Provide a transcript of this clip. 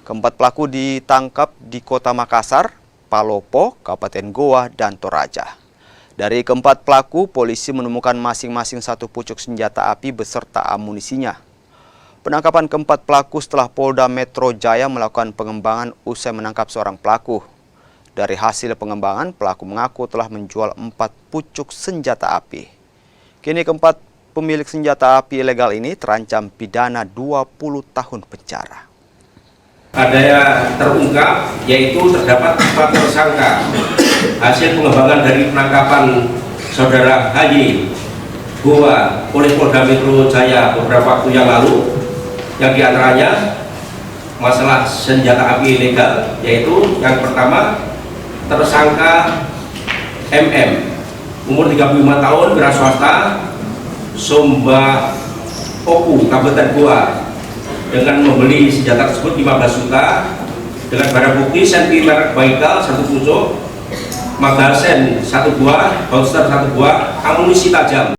Keempat pelaku ditangkap di Kota Makassar, Palopo, Kabupaten Goa, dan Toraja. Dari keempat pelaku, polisi menemukan masing-masing satu pucuk senjata api beserta amunisinya. Penangkapan keempat pelaku setelah Polda Metro Jaya melakukan pengembangan usai menangkap seorang pelaku. Dari hasil pengembangan, pelaku mengaku telah menjual 4 pucuk senjata api. Kini keempat pemilik senjata api ilegal ini terancam pidana 20 tahun penjara. Ada yang terungkap, yaitu terdapat 4 tersangka. Hasil pengembangan dari penangkapan saudara HY Goa oleh Polda Metro Jaya beberapa waktu yang lalu, yang diantaranya masalah senjata api ilegal, yaitu yang pertama tersangka MM, umur 35 tahun, wira swasta, Somba Oku, Kabupaten Goa, dengan membeli senjata tersebut 15 juta dengan barang bukti senti merek Baikal 1 pucuk, magazen 1 buah, holster 1 buah, amunisi tajam.